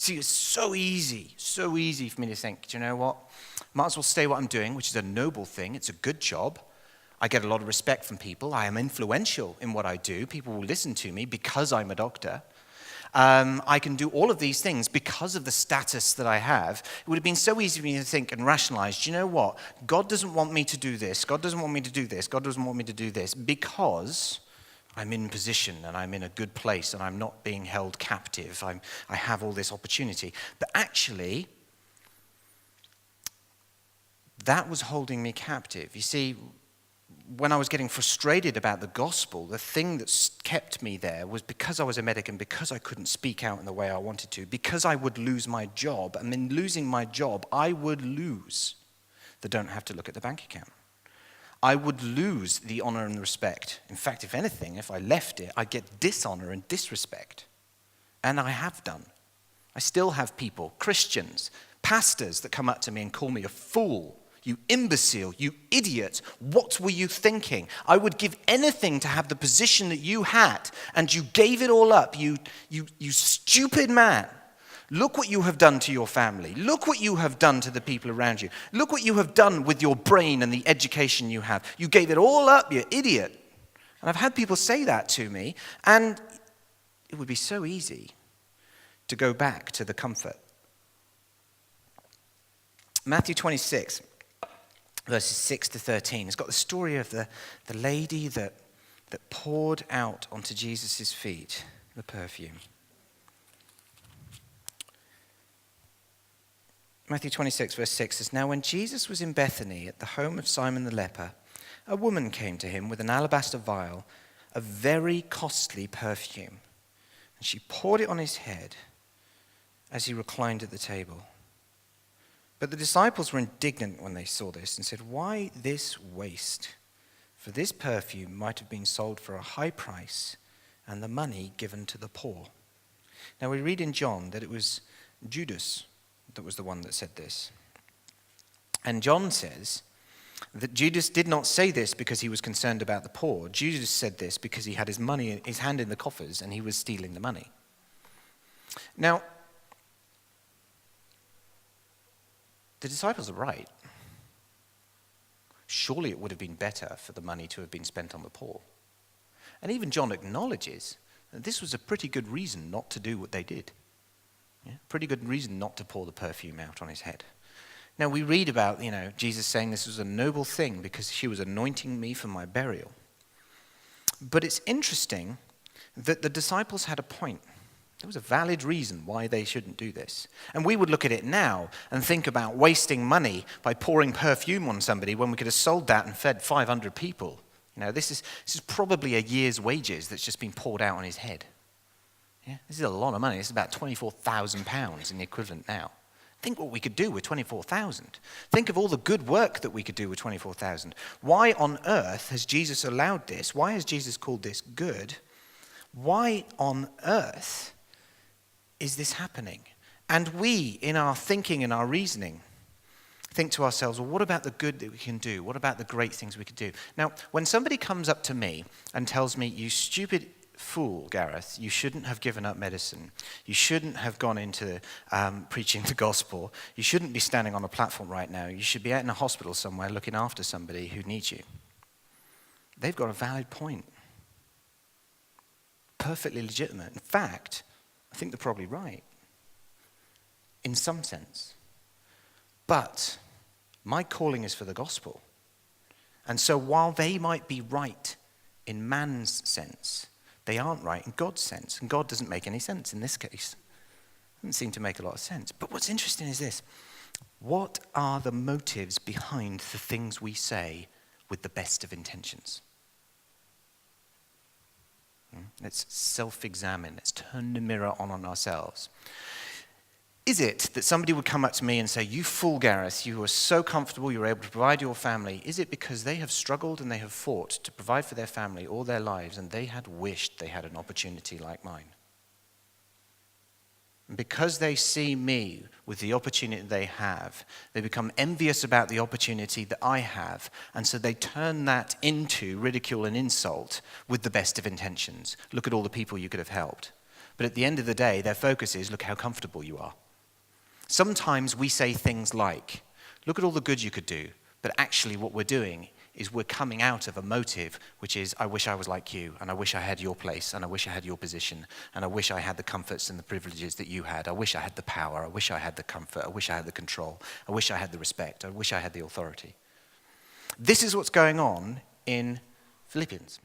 See, it's so easy for me to think, do you know what? Might as well stay what I'm doing, which is a noble thing. It's a good job. I get a lot of respect from people. I am influential in what I do. People will listen to me because I'm a doctor. I can do all of these things because of the status that I have. It would have been so easy for me to think and rationalize, do you know what? God doesn't want me to do this. God doesn't want me to do this. God doesn't want me to do this because I'm in position and I'm in a good place and I'm not being held captive. I have all this opportunity. But actually, that was holding me captive. You see, when I was getting frustrated about the gospel, the thing that kept me there was because I was a medic and because I couldn't speak out in the way I wanted to, because I would lose my job. And in losing my job, I would lose the don't have to look at the bank account. I would lose the honor and the respect. In fact, if anything, if I left it, I'd get dishonor and disrespect. And I have done. I still have people, Christians, pastors that come up to me and call me a fool. You imbecile, you idiot, what were you thinking? I would give anything to have the position that you had, and you gave it all up, you stupid man. Look what you have done to your family. Look what you have done to the people around you. Look what you have done with your brain and the education you have. You gave it all up, you idiot. And I've had people say that to me, and it would be so easy to go back to the comfort. Matthew 26. Verses 6 to 13. It's got the story of the lady that poured out onto Jesus' feet the perfume. Matthew 26, verse 6 says, Now when Jesus was in Bethany at the home of Simon the leper, a woman came to him with an alabaster vial of very costly perfume, and she poured it on his head as he reclined at the table. But the disciples were indignant when they saw this and said, Why this waste? For this perfume might have been sold for a high price and the money given to the poor. Now we read in John that it was Judas that was the one that said this. And John says that Judas did not say this because he was concerned about the poor. Judas said this because he had his hand in the coffers and he was stealing the money. Now, the disciples are right. Surely it would have been better for the money to have been spent on the poor. And even John acknowledges that this was a pretty good reason not to do what they did. Yeah? Pretty good reason not to pour the perfume out on his head. Now we read about, Jesus saying this was a noble thing because she was anointing me for my burial. But it's interesting that the disciples had a point. There was a valid reason why they shouldn't do this. And we would look at it now and think about wasting money by pouring perfume on somebody when we could have sold that and fed 500 people. This is probably a year's wages that's just been poured out on his head. Yeah? This is a lot of money. This is about £24,000 in the equivalent now. Think what we could do with 24,000. Think of all the good work that we could do with 24,000. Why on earth has Jesus allowed this? Why has Jesus called this good? Why on earth is this happening? And we, in our thinking and our reasoning, think to ourselves, well, what about the good that we can do? What about the great things we could do? Now, when somebody comes up to me and tells me, you stupid fool, Gareth, you shouldn't have given up medicine. You shouldn't have gone into preaching the gospel. You shouldn't be standing on a platform right now. You should be out in a hospital somewhere looking after somebody who needs you. They've got a valid point. Perfectly legitimate. In fact, I think they're probably right, in some sense. But my calling is for the gospel. And so while they might be right in man's sense, they aren't right in God's sense. And God doesn't make any sense in this case. Doesn't seem to make a lot of sense. But what's interesting is this. What are the motives behind the things we say with the best of intentions? Let's self-examine. Let's turn the mirror on ourselves. Is it that somebody would come up to me and say, you fool, Gareth, you were so comfortable, you were able to provide your family. Is it because they have struggled and they have fought to provide for their family all their lives and they had wished they had an opportunity like mine? And because they see me with the opportunity they have, they become envious about the opportunity that I have, and so they turn that into ridicule and insult with the best of intentions. Look at all the people you could have helped. But at the end of the day, their focus is, look how comfortable you are. Sometimes we say things like, look at all the good you could do, but actually what we're doing is we're coming out of a motive, which is, I wish I was like you, and I wish I had your place, and I wish I had your position, and I wish I had the comforts and the privileges that you had. I wish I had the power. I wish I had the comfort. I wish I had the control. I wish I had the respect. I wish I had the authority. This is what's going on in Philippians.